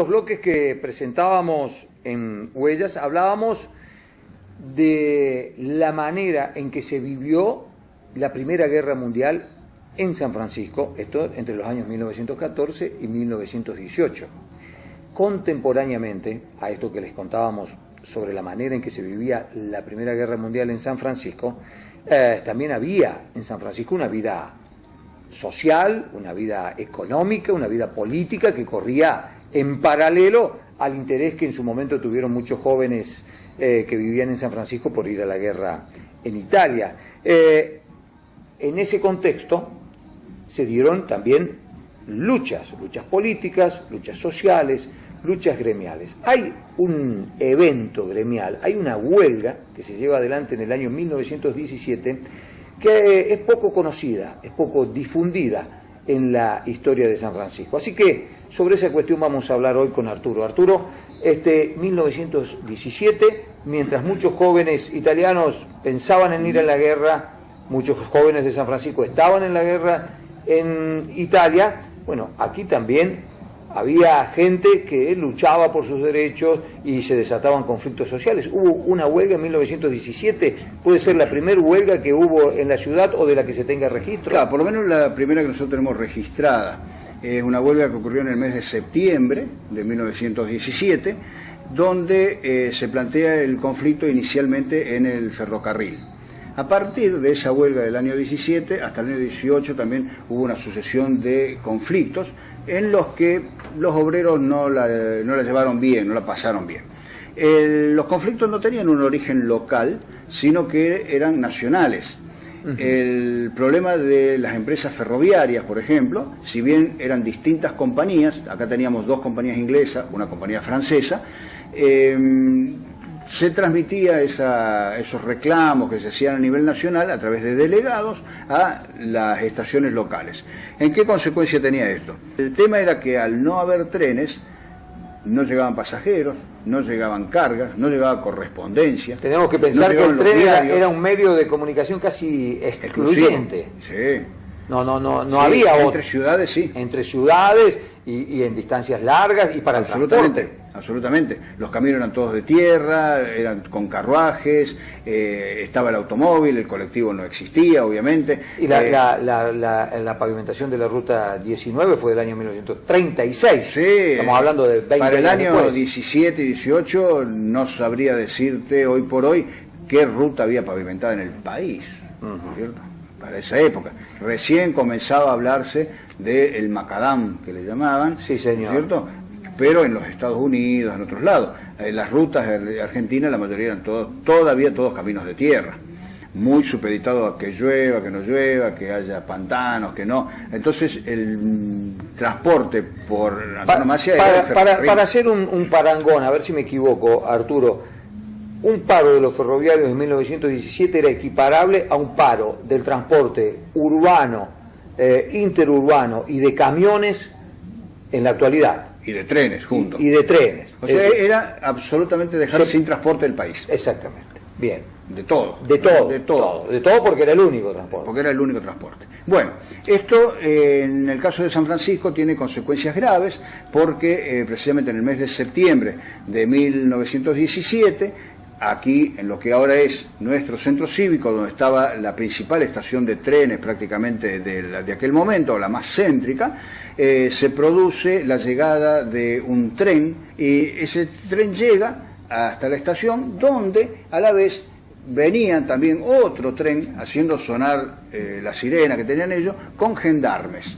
los bloques que presentábamos en Huellas hablábamos de la manera en que se vivió la Primera Guerra Mundial en San Francisco, esto entre los años 1914 y 1918. Contemporáneamente a esto que les contábamos sobre la manera en que se vivía la Primera Guerra Mundial en San Francisco, también había en San Francisco una vida social, una vida económica, una vida política que corría en paralelo al interés que en su momento tuvieron muchos jóvenes que vivían en San Francisco por ir a la guerra en Italia. En ese contexto se dieron también luchas políticas, luchas sociales, luchas gremiales. Hay un evento gremial, hay una huelga que se lleva adelante en el año 1917 que es poco conocida, es poco difundida en la historia de San Francisco. Así que sobre esa cuestión vamos a hablar hoy con Arturo. Arturo, 1917, mientras muchos jóvenes italianos pensaban en ir a la guerra, muchos jóvenes de San Francisco estaban en la guerra en Italia, bueno, aquí también había gente que luchaba por sus derechos y se desataban conflictos sociales. Hubo una huelga en 1917, puede ser la primera huelga que hubo en la ciudad o de la que se tenga registro. Claro, por lo menos la primera que nosotros tenemos registrada. Es una huelga que ocurrió en el mes de septiembre de 1917, donde se plantea el conflicto inicialmente en el ferrocarril. A partir de esa huelga del año 17 hasta el año 18 también hubo una sucesión de conflictos en los que los obreros no la llevaron bien, no la pasaron bien. Los conflictos no tenían un origen local, sino que eran nacionales. El problema de las empresas ferroviarias, por ejemplo, si bien eran distintas compañías, acá teníamos dos compañías inglesas, una compañía francesa, se transmitía esos reclamos que se hacían a nivel nacional a través de delegados a las estaciones locales. ¿En qué consecuencia tenía esto? El tema era que al no haber trenes, no llegaban pasajeros, no llegaban cargas, no llegaba correspondencia. Tenemos que pensar que el tren era un medio de comunicación casi excluyente. Sí. No Sí, había otro. Entre ciudades, sí. Entre ciudades y en distancias largas y para el transporte. Absolutamente. Los caminos eran todos de tierra, eran con carruajes, estaba el automóvil, el colectivo no existía, obviamente. Y la pavimentación de la ruta 19 fue del año 1936. Sí. Estamos hablando de 20 para el años año después. 17 y 18 no sabría decirte hoy por hoy qué ruta había pavimentada en el país, ¿cierto? Para esa época. Recién comenzaba a hablarse del macadam, que le llamaban, sí, señor, ¿cierto? Pero en los Estados Unidos, en otros lados. Las rutas de Argentina, la mayoría eran todavía todos caminos de tierra, muy supeditados a que llueva, que no llueva, que haya pantanos, que no. Entonces el transporte por antonomasia era el ferrocarril. Para hacer un parangón, a ver si me equivoco, Arturo, un paro de los ferroviarios en 1917 era equiparable a un paro del transporte urbano, interurbano y de camiones en la actualidad. Y de trenes juntos. Y de trenes. O sea, era absolutamente dejar sin transporte el país. Exactamente. Bien. De todo. De todo. De todo. De todo porque era el único transporte. Porque era el único transporte. Bueno, esto en el caso de San Francisco tiene consecuencias graves porque precisamente en el mes de septiembre de 1917, aquí en lo que ahora es nuestro centro cívico, donde estaba la principal estación de trenes prácticamente de aquel momento, la más céntrica, se produce la llegada de un tren y ese tren llega hasta la estación donde a la vez venía también otro tren haciendo sonar la sirena que tenían ellos con gendarmes.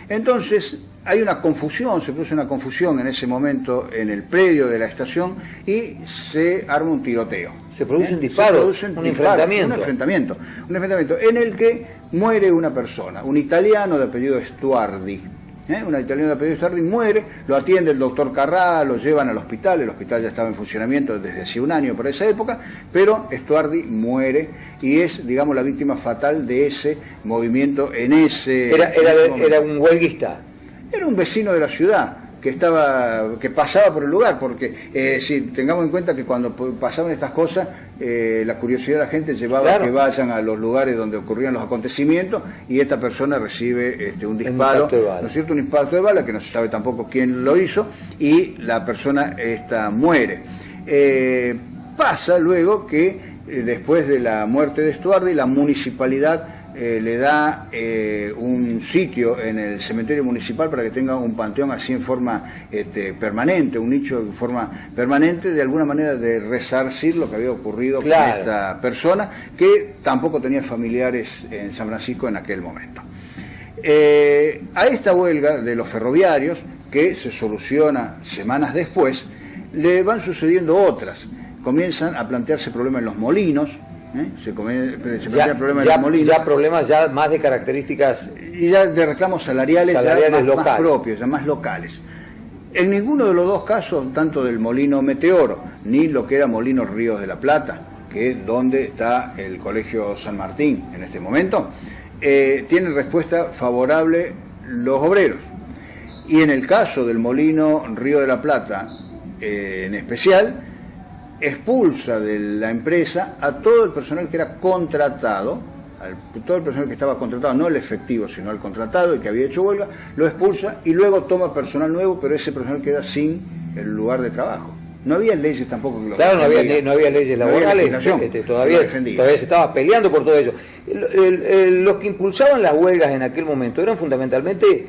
Entonces hay una confusión, se produce una confusión en ese momento en el predio de la estación y se arma un tiroteo. Se produce un disparo, un enfrentamiento en el que muere una persona, un italiano de apellido Stuardi. Un italiano de apellido Stuardi muere, lo atiende el doctor Carrà, lo llevan al hospital, el hospital ya estaba en funcionamiento desde hace un año por esa época, pero Stuardi muere y es, digamos, la víctima fatal de ese movimiento en ese... Era un huelguista. Era un vecino de la ciudad, que pasaba por el lugar, porque si tengamos en cuenta que cuando pasaban estas cosas, la curiosidad de la gente llevaba a que vayan a los lugares donde ocurrían los acontecimientos, y esta persona recibe un disparo, ¿no es cierto? Un impacto de bala, que no se sabe tampoco quién lo hizo, y la persona muere. Pasa luego que después de la muerte de Stuardi, la municipalidad le da un sitio en el cementerio municipal para que tenga un panteón así en forma permanente, un nicho en forma permanente, de alguna manera de resarcir lo que había ocurrido con esta persona, que tampoco tenía familiares en San Francisco en aquel momento. A esta huelga de los ferroviarios, que se soluciona semanas después, le van sucediendo otras. Comienzan a plantearse problemas en los molinos, se plantea problemas en los molinos. Ya problemas ya más de características... Y ya de reclamos salariales más propios, ya más locales. En ninguno de los dos casos, tanto del molino Meteoro, ni lo que era molino Ríos de la Plata, que es donde está el Colegio San Martín en este momento, tienen respuesta favorable los obreros. Y en el caso del molino Río de la Plata, en especial, expulsa de la empresa a todo el personal que era contratado, todo el personal que estaba contratado, no el efectivo, sino el contratado y que había hecho huelga, lo expulsa y luego toma personal nuevo, pero ese personal queda sin el lugar de trabajo. No había leyes tampoco que lo no había leyes laborales, todavía se estaba peleando por todo eso. Los que impulsaban las huelgas en aquel momento eran fundamentalmente,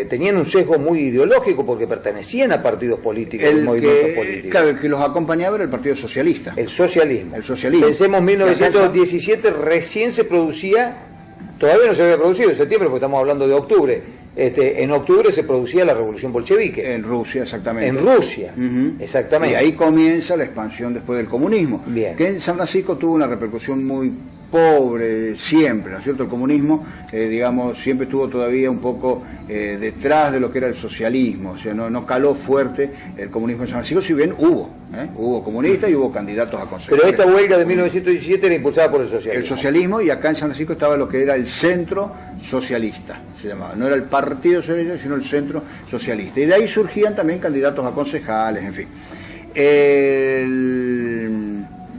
tenían un sesgo muy ideológico porque pertenecían a partidos políticos, movimientos políticos. Claro, el que los acompañaba era el Partido Socialista. El socialismo. El socialismo. Pensemos, 1917 recién se producía, todavía no se había producido en septiembre porque estamos hablando de octubre. En octubre se producía la revolución bolchevique. En Rusia, exactamente. En Rusia, exactamente. Y ahí comienza la expansión después del comunismo. Bien. Que en San Francisco tuvo una repercusión muy pobre siempre, ¿no es cierto? El comunismo, digamos, siempre estuvo todavía un poco detrás de lo que era el socialismo, o sea, no caló fuerte el comunismo en San Francisco, si bien hubo comunistas y hubo candidatos a concejales. Pero esta huelga de 1917 era impulsada por el socialismo. El socialismo, y acá en San Francisco estaba lo que era el centro socialista, se llamaba. No era el Partido Socialista, sino el centro socialista. Y de ahí surgían también candidatos a concejales, en fin.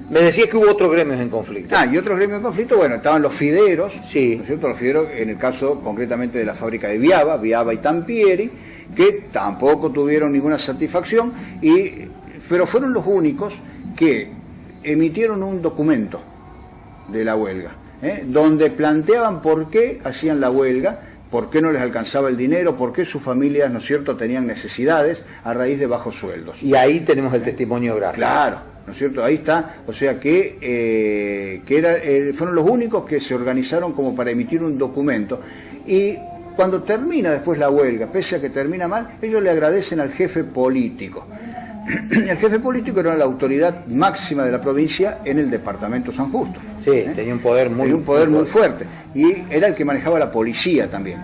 Me decías que hubo otros gremios en conflicto. Y otros gremios en conflicto, bueno, estaban los fideros, sí, ¿no es cierto? Los fideros, en el caso concretamente de la fábrica de Viaba y Tampieri, que tampoco tuvieron ninguna satisfacción, pero fueron los únicos que emitieron un documento de la huelga, donde planteaban por qué hacían la huelga, por qué no les alcanzaba el dinero, por qué sus familias, ¿no es cierto?, tenían necesidades a raíz de bajos sueldos. Y ahí tenemos el testimonio gráfico. Claro. ¿No es cierto? Ahí está, o sea que fueron los únicos que se organizaron como para emitir un documento, y cuando termina después la huelga, pese a que termina mal, ellos le agradecen al jefe político. El jefe político era la autoridad máxima de la provincia en el departamento San Justo. Sí, tenía un poder muy fuerte, y era el que manejaba la policía también.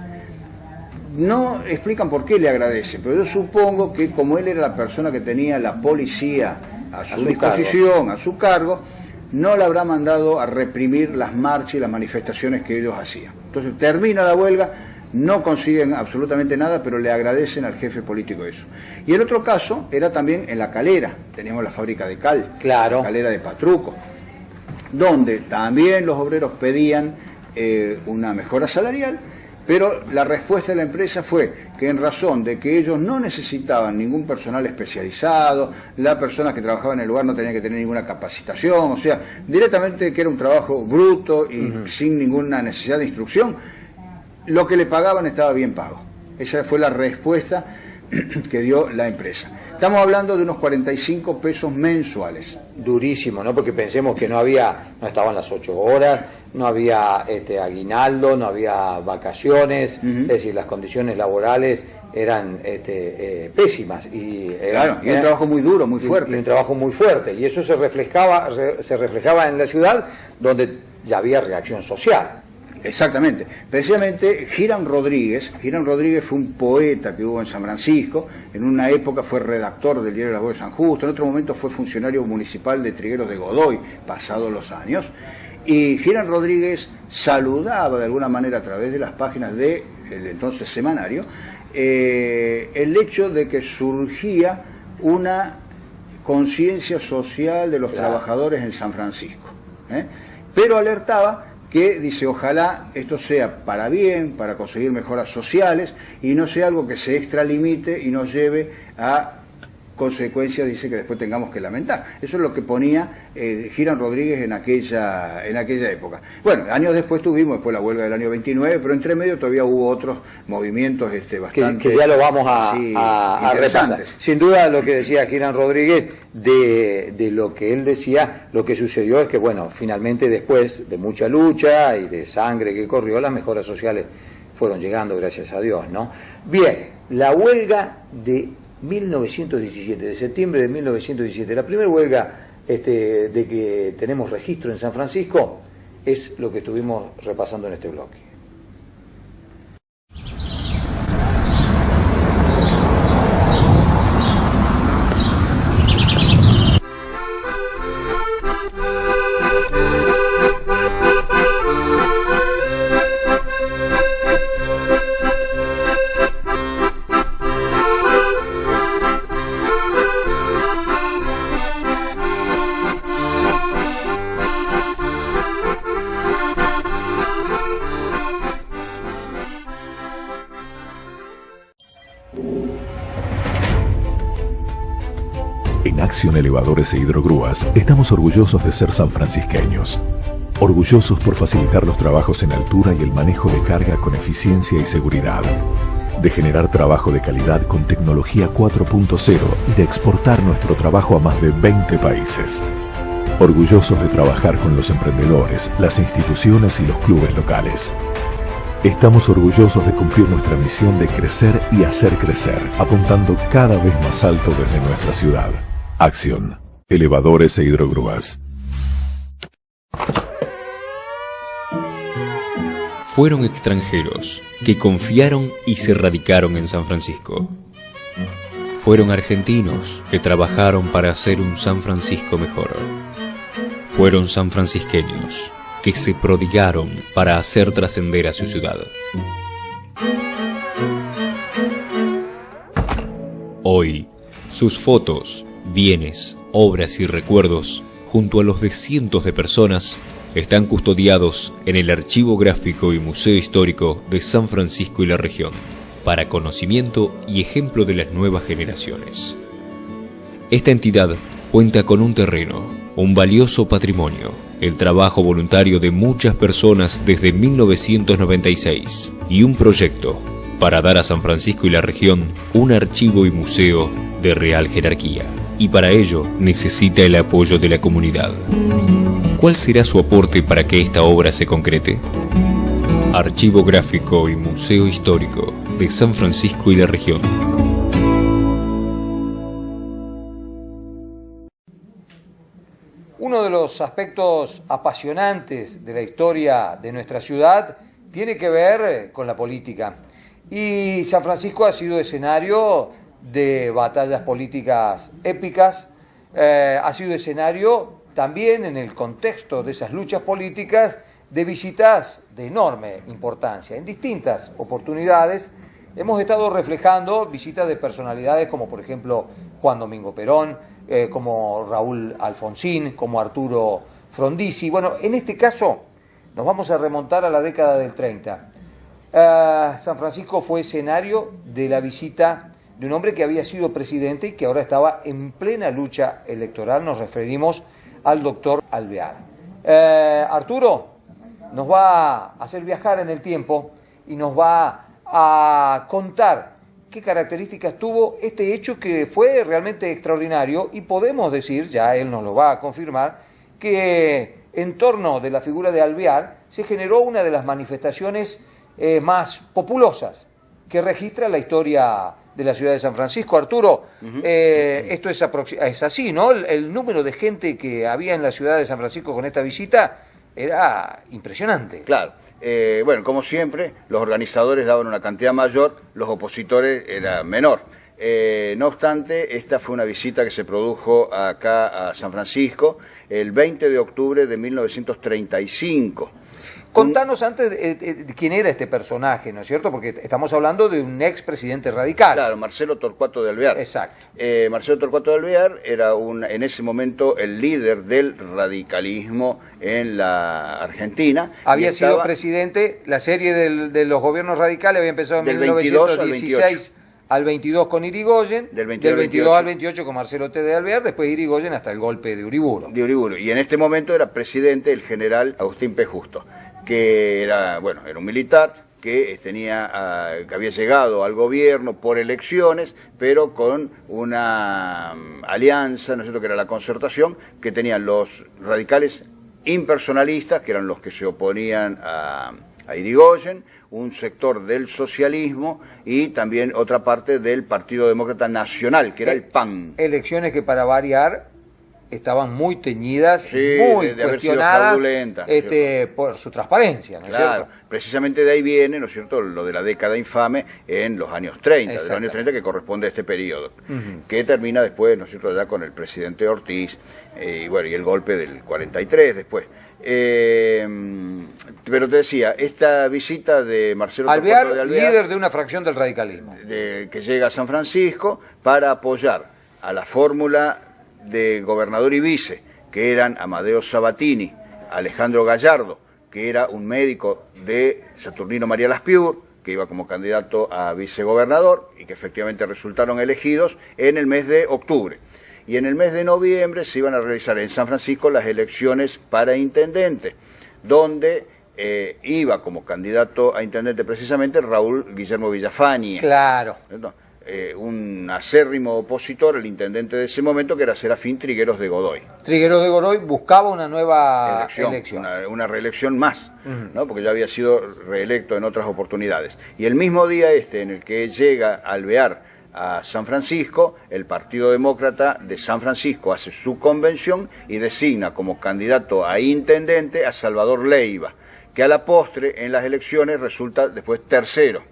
No explican por qué le agradece, pero yo supongo que como él era la persona que tenía la policía a su disposición, a su cargo, no le habrá mandado a reprimir las marchas y las manifestaciones que ellos hacían. Entonces termina la huelga, no consiguen absolutamente nada, pero le agradecen al jefe político eso. Y el otro caso era también en La Calera, teníamos la fábrica de cal, claro, La Calera de Patruco, donde también los obreros pedían una mejora salarial, pero la respuesta de la empresa fue que en razón de que ellos no necesitaban ningún personal especializado, la persona que trabajaba en el lugar no tenía que tener ninguna capacitación, o sea, directamente que era un trabajo bruto y sin ninguna necesidad de instrucción, lo que le pagaban estaba bien pago. Esa fue la respuesta que dio la empresa. Estamos hablando de unos 45 pesos mensuales. Durísimo, ¿no? Porque pensemos que no estaban las 8 horas, no había aguinaldo, no había vacaciones, es decir, las condiciones laborales eran pésimas. Y un trabajo muy duro, muy fuerte. Y un trabajo muy fuerte, y eso se reflejaba en la ciudad, donde ya había reacción social. Exactamente. Precisamente Girán Rodríguez fue un poeta que hubo en San Francisco, en una época fue redactor del diario La Voz de San Justo, en otro momento fue funcionario municipal de Trigueros de Godoy, pasados los años, y Girán Rodríguez saludaba de alguna manera a través de las páginas del entonces semanario el hecho de que surgía una conciencia social de los trabajadores en San Francisco, pero alertaba que, dice, ojalá esto sea para bien, para conseguir mejoras sociales, y no sea algo que se extralimite y nos lleve a consecuencias, dice, que después tengamos que lamentar. Eso es lo que ponía Girán Rodríguez en aquella época. Bueno, años después tuvimos la huelga del año 29, pero entre medio todavía hubo otros movimientos bastante... Que ya lo vamos a repasar. Sin duda, lo que decía Girán Rodríguez, de lo que él decía, lo que sucedió es que, bueno, finalmente después de mucha lucha y de sangre que corrió, las mejoras sociales fueron llegando, gracias a Dios, ¿no? Bien, la huelga de 1917, de septiembre de 1917, la primera huelga de que tenemos registro en San Francisco, es lo que estuvimos repasando en este bloque. En Acción Elevadores e Hidrogrúas estamos orgullosos de ser sanfrancisqueños. Orgullosos por facilitar los trabajos en altura y el manejo de carga con eficiencia y seguridad. De generar trabajo de calidad con tecnología 4.0 y de exportar nuestro trabajo a más de 20 países. Orgullosos de trabajar con los emprendedores, las instituciones y los clubes locales. Estamos orgullosos de cumplir nuestra misión de crecer y hacer crecer, apuntando cada vez más alto desde nuestra ciudad. Acción. Elevadores e Hidrogrúas. Fueron extranjeros que confiaron y se radicaron en San Francisco. Fueron argentinos que trabajaron para hacer un San Francisco mejor. Fueron sanfrancisqueños que se prodigaron para hacer trascender a su ciudad. Hoy, sus fotos, bienes, obras y recuerdos, junto a los de cientos de personas, están custodiados en el Archivo Gráfico y Museo Histórico de San Francisco y la región, para conocimiento y ejemplo de las nuevas generaciones. Esta entidad cuenta con un terreno, un valioso patrimonio, el trabajo voluntario de muchas personas desde 1996 y un proyecto para dar a San Francisco y la región un archivo y museo de real jerarquía. Y para ello necesita el apoyo de la comunidad. ¿Cuál será su aporte para que esta obra se concrete? Archivo Gráfico y Museo Histórico de San Francisco y la región. Uno de los aspectos apasionantes de la historia de nuestra ciudad tiene que ver con la política. Y San Francisco ha sido escenario de batallas políticas épicas, ha sido escenario también en el contexto de esas luchas políticas de visitas de enorme importancia. En distintas oportunidades hemos estado reflejando visitas de personalidades como por ejemplo Juan Domingo Perón, como Raúl Alfonsín, como Arturo Frondizi. Bueno, en este caso nos vamos a remontar a la década del 30. San Francisco fue escenario de la visita de un hombre que había sido presidente y que ahora estaba en plena lucha electoral. Nos referimos al doctor Alvear. Arturo nos va a hacer viajar en el tiempo y nos va a contar qué características tuvo este hecho que fue realmente extraordinario, y podemos decir, ya él nos lo va a confirmar, que en torno de la figura de Alvear se generó una de las manifestaciones más populosas que registra la historia de la ciudad de San Francisco. Arturo, esto es así, ¿no? El número de gente que había en la ciudad de San Francisco con esta visita era impresionante. Claro. Bueno, como siempre, los organizadores daban una cantidad mayor, los opositores era menor. No obstante, esta fue una visita que se produjo acá a San Francisco el 20 de octubre de 1935. Contanos antes quién era este personaje, ¿no es cierto? Porque estamos hablando de un expresidente radical. Claro, Marcelo Torcuato de Alvear. Exacto. Marcelo Torcuato de Alvear era en ese momento el líder del radicalismo en la Argentina. Había sido presidente, la serie de los gobiernos radicales había empezado en 1916 al 22 con Irigoyen, del 22 al 28 con Marcelo T. de Alvear, después Irigoyen hasta el golpe de Uriburu. Y en este momento era presidente el general Agustín P. Justo, que era un militar que que había llegado al gobierno por elecciones, pero con una alianza, ¿no es cierto?, que era la Concertación, que tenían los radicales impersonalistas, que eran los que se oponían a Irigoyen, un sector del socialismo y también otra parte del Partido Demócrata Nacional, que era el PAN. Elecciones que, para variar, estaban muy teñidas, sí, muy de haber sido cuestionadas, fraudulentas, por su transparencia, ¿no es cierto? Precisamente de ahí viene, ¿no es cierto?, lo de la década infame en los años 30, de los años 30, que corresponde a este periodo, que termina después, ¿no es cierto?, ya con el presidente Ortiz, y el golpe del 43 después. Pero te decía, esta visita de Marcelo Torcuato de Alvear, líder de una fracción del radicalismo, que llega a San Francisco para apoyar a la fórmula de gobernador y vice, que eran Amadeo Sabatini, Alejandro Gallardo, que era un médico de Saturnino María Laspiur, que iba como candidato a vicegobernador y que efectivamente resultaron elegidos en el mes de octubre. Y en el mes de noviembre se iban a realizar en San Francisco las elecciones para intendente, donde iba como candidato a intendente precisamente Raúl Guillermo Villafañe. Claro. Un acérrimo opositor, el intendente de ese momento, que era Serafín Trigueros de Godoy. Trigueros de Godoy buscaba una nueva elección. Una reelección más, ¿no?, porque ya había sido reelecto en otras oportunidades. Y el mismo día en el que llega Alvear a San Francisco, el Partido Demócrata de San Francisco hace su convención y designa como candidato a intendente a Salvador Leiva, que a la postre en las elecciones resulta después tercero.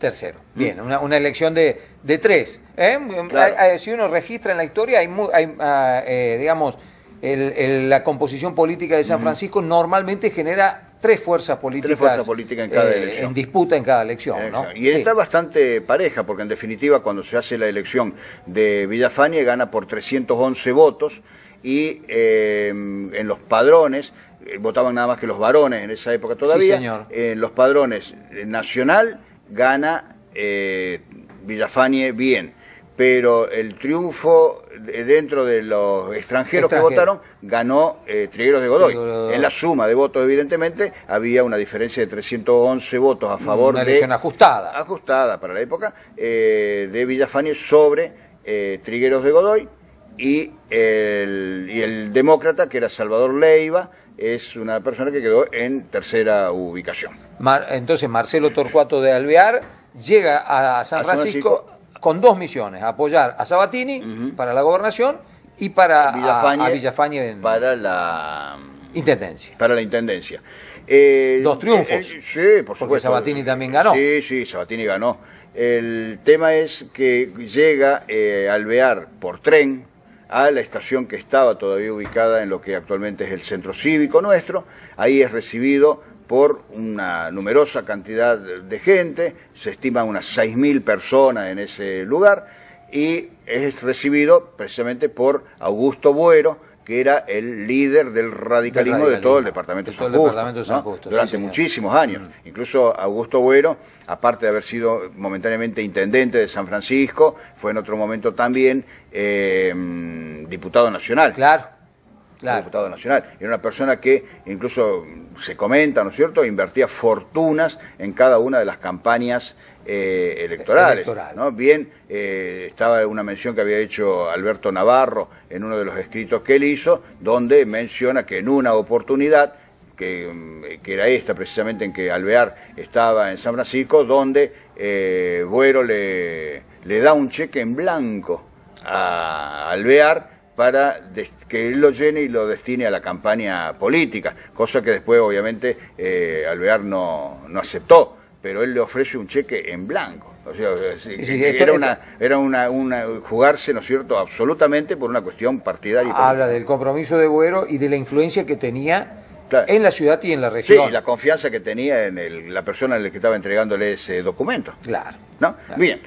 Bien, una elección de tres. Claro. Si uno registra en la historia, digamos, la composición política de San Francisco normalmente genera tres fuerzas políticas en cada elección, en disputa en cada elección, ¿no? Y está bastante pareja, porque en definitiva cuando se hace la elección de Villafañe gana por 311 votos y en los padrones votaban nada más que los varones en esa época todavía. Sí, señor. En los padrones nacional gana Villafañe bien, pero el triunfo dentro de los extranjeros que votaron ganó Trigueros de Godoy. En la suma de votos, evidentemente, había una diferencia de 311 votos a favor una elección ajustada. Ajustada para la época, de Villafañe sobre Trigueros de Godoy, y el demócrata, que era Salvador Leiva, es una persona que quedó en tercera ubicación. Entonces Marcelo Torcuato de Alvear llega a San Francisco con dos misiones: apoyar a Sabatini para la gobernación y para Villafañe para la intendencia. Dos triunfos. Sí, por supuesto. Porque Sabatini también ganó. Sí, Sabatini ganó. El tema es que llega Alvear por tren a la estación que estaba todavía ubicada en lo que actualmente es el centro cívico nuestro. Ahí es recibido por una numerosa cantidad de gente, se estiman unas 6.000 personas en ese lugar, y es recibido precisamente por Augusto Buero, que era el líder del radicalismo de todo el departamento de San Justo, durante muchísimos años. Incluso Augusto Buero, aparte de haber sido momentáneamente intendente de San Francisco, fue en otro momento también diputado nacional. Claro. Diputado nacional. Era una persona que incluso se comenta, ¿no es cierto?, invertía fortunas en cada una de las campañas electorales. ¿No? Bien, estaba una mención que había hecho Alberto Navarro en uno de los escritos que él hizo, donde menciona que en una oportunidad, que era esta precisamente en que Alvear estaba en San Francisco, donde Buero le da un cheque en blanco a Alvear para que él lo llene y lo destine a la campaña política, cosa que después obviamente Alvear no aceptó, pero él le ofrece un cheque en blanco. O sea, era una jugarse, ¿no es cierto?, absolutamente por una cuestión partidaria. Habla del compromiso de Buero y de la influencia que tenía Claro. en la ciudad y en la Sí, región. y la confianza que tenía en la persona en la que estaba entregándole ese documento. Claro. ¿No? Claro. Bien,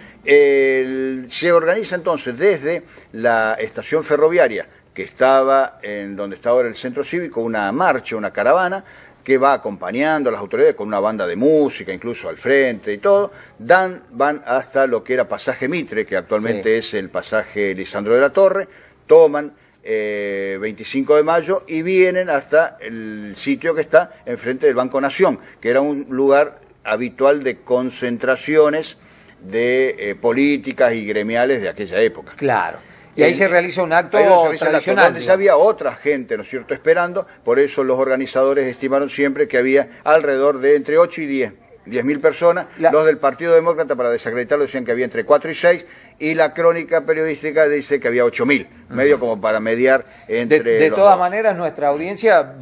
se organiza entonces desde la estación ferroviaria que estaba en donde está ahora el centro cívico, una marcha, una caravana que va acompañando a las autoridades con una banda de música, incluso al frente y todo, van hasta lo que era Pasaje Mitre, que actualmente es el Pasaje Lisandro de la Torre, toman 25 de mayo y vienen hasta el sitio que está enfrente del Banco Nación, que era un lugar habitual de concentraciones de políticas y gremiales de aquella época. Claro. Y ahí se realiza un acto Ahí se realiza el acto, tradicional. donde ya había otra gente, ¿no es cierto?, esperando, por eso los organizadores estimaron siempre que había alrededor de entre 8 y 10.000 personas. Los del Partido Demócrata, para desacreditarlo, decían que había entre 4 y 6, y la crónica periodística dice que había 8.000, medio como para mediar entre de los todas dos. maneras, nuestra audiencia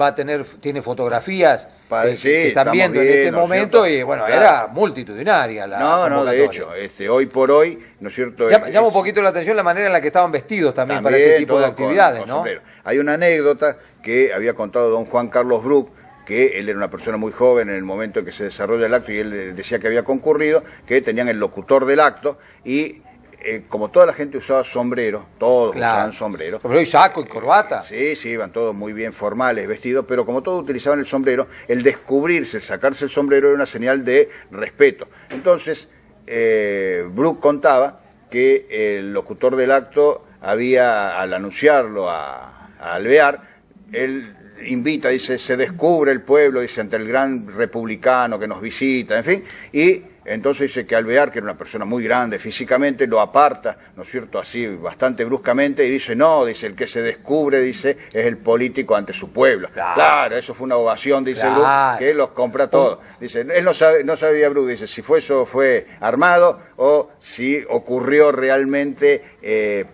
tiene fotografías Sí, que están estamos viendo en este viendo, ¿no es momento, cierto? y bueno, Claro. era multitudinaria la No, de convocatoria. hecho, hoy por hoy, ¿no es cierto? Llama un poquito la atención la manera en la que estaban vestidos también para También, este tipo de todo actividades, con ¿no? sombrero. Hay una anécdota que había contado don Juan Carlos Bruc, que él era una persona muy joven en el momento en que se desarrolla el acto, y él decía que había concurrido, que tenían el locutor del acto, y como toda la gente usaba sombrero, todos usaban sombrero. Sombrero y saco y corbata. Sí, iban todos muy bien formales, vestidos, pero como todos utilizaban el sombrero, el descubrirse, el sacarse el sombrero era una señal de respeto. Entonces, Bruc contaba que el locutor del acto al anunciarlo a Alvear, él invita, dice, se descubre el pueblo, dice, ante el gran republicano que nos visita, en fin, y entonces dice que Alvear, que era una persona muy grande físicamente, lo aparta, ¿no es cierto?, así bastante bruscamente, y dice, no, dice, el que se descubre, dice, es el político ante su pueblo. Claro, eso fue una ovación, dice Bruc, que él los compra todos. Dice, él no sabía Bruc, dice, si eso fue armado o si ocurrió realmente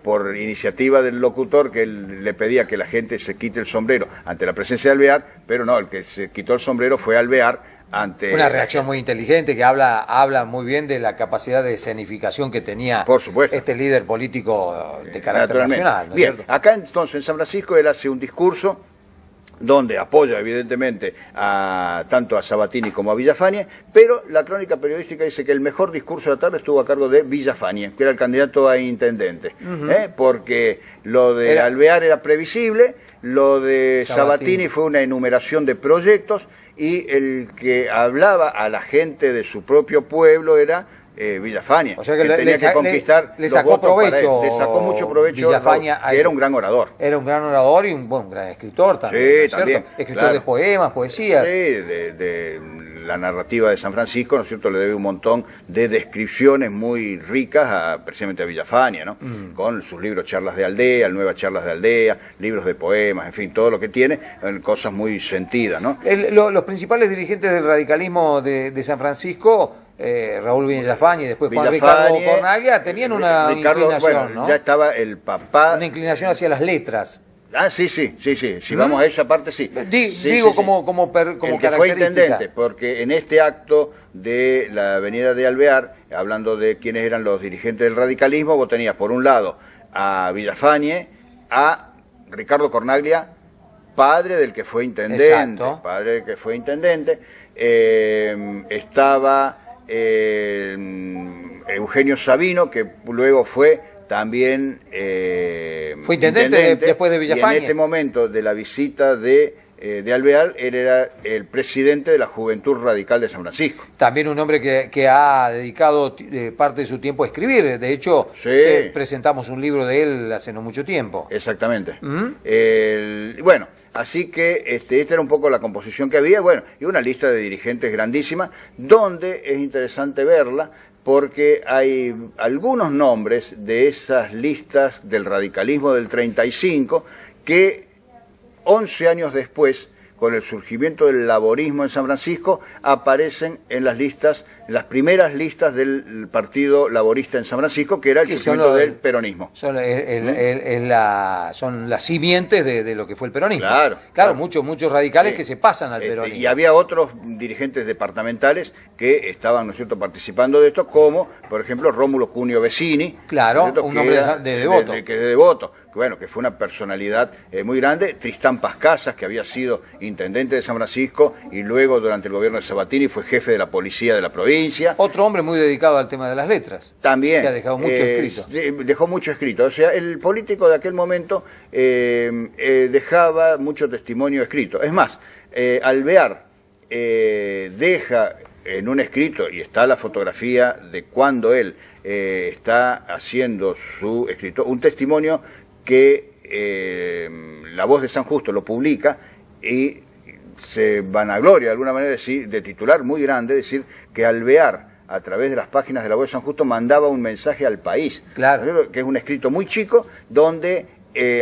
por iniciativa del locutor, que él le pedía que la gente se quite el sombrero ante la presencia de Alvear, pero no, el que se quitó el sombrero fue Alvear. Una reacción muy inteligente que habla muy bien de la capacidad de escenificación que tenía este líder político de carácter nacional, ¿no es Bien, cierto? acá entonces en San Francisco él hace un discurso donde apoya evidentemente tanto a Sabatini como a Villafañe, pero la crónica periodística dice que el mejor discurso de la tarde estuvo a cargo de Villafañe, que era el candidato a intendente, porque lo de Alvear era previsible, lo de Sabatini fue una enumeración de proyectos, y el que hablaba a la gente de su propio pueblo era Villafañe, o sea que tenía que conquistar le los sacó votos para él. provecho, Le sacó mucho provecho, Villafañe, que era un gran orador. Era un gran orador y un gran escritor también, Sí, ¿no es también, cierto? Escritor de poemas, poesías. Sí, de la narrativa de San Francisco, ¿no es cierto?, le debe un montón de descripciones muy ricas precisamente a Villafañe, ¿no? Con sus libros Charlas de Aldea, Nuevas Charlas de Aldea, libros de poemas, en fin, todo lo que tiene, cosas muy sentidas, ¿no? Los principales dirigentes del radicalismo de San Francisco, Raúl Villafañe y después Juan Ricardo Cornaglia, tenían una inclinación, ¿no? Ya estaba el papá. Una inclinación hacia las letras. Ah, sí. Si vamos a esa parte, sí. Como el que fue intendente, porque en este acto de la avenida de Alvear, hablando de quiénes eran los dirigentes del radicalismo, vos tenías por un lado a Villafañe, a Ricardo Cornaglia, padre del que fue intendente. Exacto. Padre del que fue intendente. Estaba Eugenio Sabino, que luego fue también fue intendente después de Villafañe. Y en este momento de la visita de Alvear, él era el presidente de la Juventud Radical de San Francisco. También un hombre que ha dedicado parte de su tiempo a escribir. De hecho, presentamos un libro de él hace no mucho tiempo. Exactamente. Bueno, así que esta era un poco la composición que había, bueno, y una lista de dirigentes grandísima, donde es interesante verla, porque hay algunos nombres de esas listas del radicalismo del 35 que 11 años después, con el surgimiento del laborismo en San Francisco, aparecen en las listas las primeras listas del Partido Laborista en San Francisco, que era el surgimiento del peronismo. Son las simientes de lo que fue el peronismo. Claro. Muchos radicales que se pasan al peronismo. Y había otros dirigentes departamentales que estaban, ¿no es cierto?, participando de esto, como, por ejemplo, Rómulo Cunio Vecini. Claro, un hombre de Devoto. Que de Devoto. Bueno, que fue una personalidad muy grande. Tristán Pascasas, que había sido intendente de San Francisco y luego durante el gobierno de Sabatini fue jefe de la policía de la provincia. Otro hombre muy dedicado al tema de las letras. También. Que ha dejado mucho escrito. Dejó mucho escrito. O sea, el político de aquel momento dejaba mucho testimonio escrito. Es más, Alvear deja en un escrito, y está la fotografía de cuando él está haciendo su escrito, un testimonio que La Voz de San Justo lo publica y se vanagloria de alguna manera de titular muy grande, decir que Alvear a través de las páginas de La Voz de San Justo mandaba un mensaje al país, claro, que es un escrito muy chico donde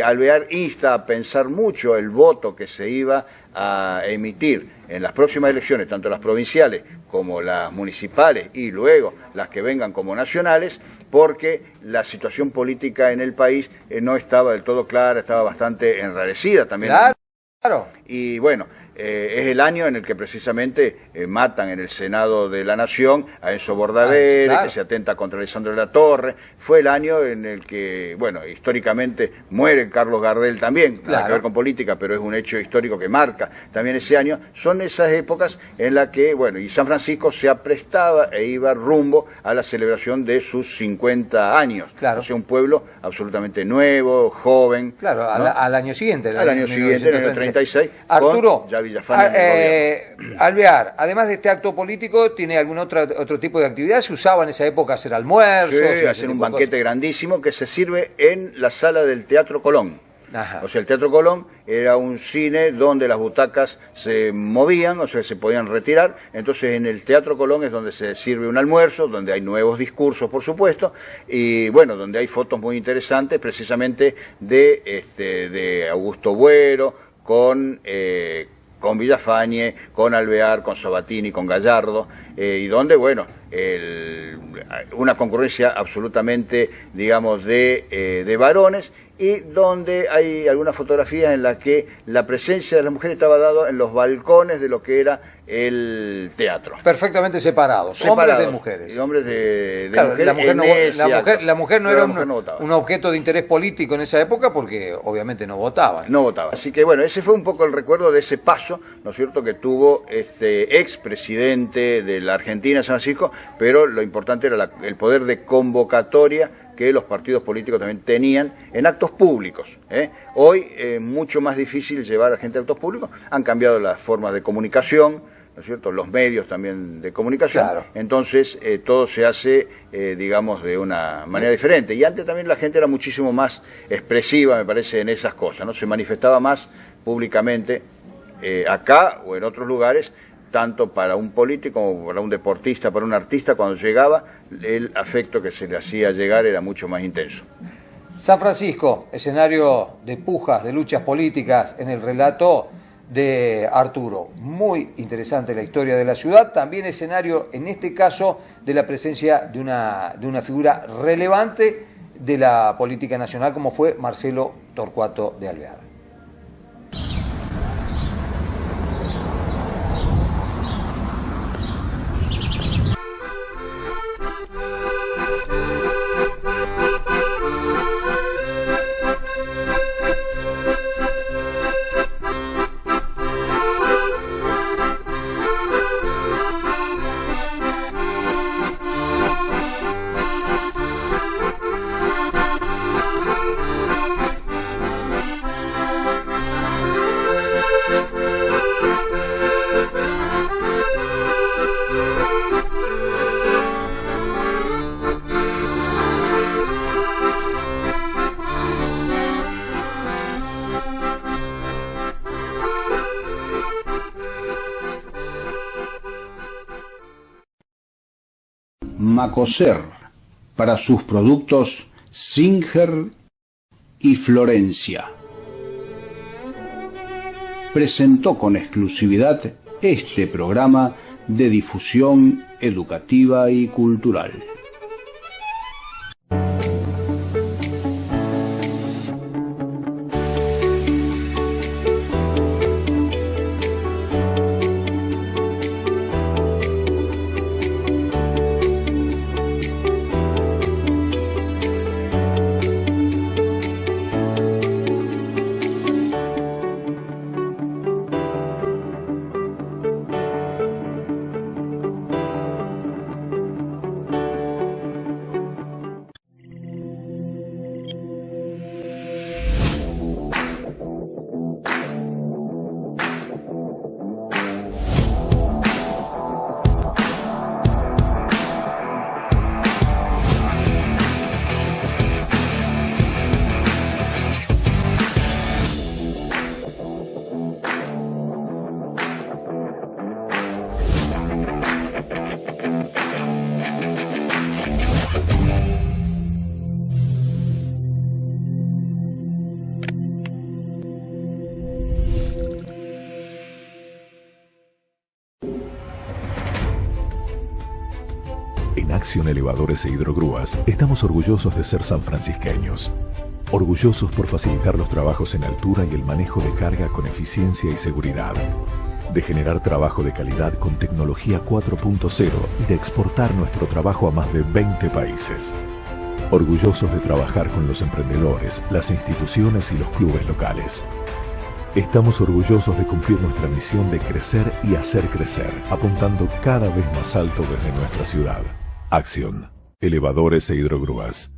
Alvear insta a pensar mucho el voto que se iba a emitir en las próximas elecciones, tanto las provinciales como las municipales y luego las que vengan como nacionales, porque la situación política en el país no estaba del todo clara, estaba bastante enrarecida también. Claro. Y bueno, es el año en el que precisamente matan en el Senado de la Nación a Enzo Bordavere, claro, que se atenta contra Alessandro de la Torre. Fue el año en el que, bueno, históricamente muere Carlos Gardel también, claro, nada que ver con política, pero es un hecho histórico que marca también ese año. Son esas épocas en las que, bueno, y San Francisco se aprestaba e iba rumbo a la celebración de sus 50 años. Claro. O sea, un pueblo absolutamente nuevo, joven. Claro, ¿no? al año siguiente. Al año siguiente, en el año 36. Arturo, Alvear, además de este acto político, ¿tiene algún otro tipo de actividad? ¿Se usaba en esa época hacer almuerzos? Sí, hacer un banquete grandísimo que se sirve en la sala del Teatro Colón. Ajá. O sea, el Teatro Colón era un cine donde las butacas se movían, o sea, se podían retirar. Entonces, en el Teatro Colón es donde se sirve un almuerzo, donde hay nuevos discursos, por supuesto, y bueno, donde hay fotos muy interesantes, precisamente de Augusto Buero, con Villafañe, con Alvear, con Sabatini, con Gallardo, y donde, bueno, una concurrencia absolutamente, digamos, de varones, y donde hay algunas fotografías en las que la presencia de las mujeres estaba dada en los balcones de lo que era el teatro. Perfectamente separados, hombres de mujeres. Y hombres de claro, mujeres. La mujer no era un objeto de interés político en esa época porque obviamente no votaban. No votaba. Así que bueno, ese fue un poco el recuerdo de ese paso, ¿no es cierto?, que tuvo este expresidente de la Argentina, San Francisco, pero lo importante era el poder de convocatoria que los partidos políticos también tenían en actos públicos. Hoy es mucho más difícil llevar a gente a actos públicos, han cambiado las formas de comunicación, ¿no es cierto?, los medios también de comunicación, claro. Entonces todo se hace, digamos, de una manera diferente. Y antes también la gente era muchísimo más expresiva, me parece, en esas cosas, ¿no? Se manifestaba más públicamente acá o en otros lugares, tanto para un político como para un deportista, para un artista, cuando llegaba, el afecto que se le hacía llegar era mucho más intenso. San Francisco, escenario de pujas, de luchas políticas en el relato de Arturo. Muy interesante la historia de la ciudad, también escenario, en este caso, de la presencia de una figura relevante de la política nacional, como fue Marcelo Torcuato de Alvear. Macoser, para sus productos Singer y Florencia. Presentó con exclusividad este programa de difusión educativa y cultural. En Acción Elevadores e Hidrogrúas estamos orgullosos de ser sanfrancisqueños. Orgullosos por facilitar los trabajos en altura y el manejo de carga con eficiencia y seguridad. De generar trabajo de calidad con tecnología 4.0 y de exportar nuestro trabajo a más de 20 países. Orgullosos de trabajar con los emprendedores, las instituciones y los clubes locales. Estamos orgullosos de cumplir nuestra misión de crecer y hacer crecer, apuntando cada vez más alto desde nuestra ciudad. Acción. Elevadores e Hidrogrúas.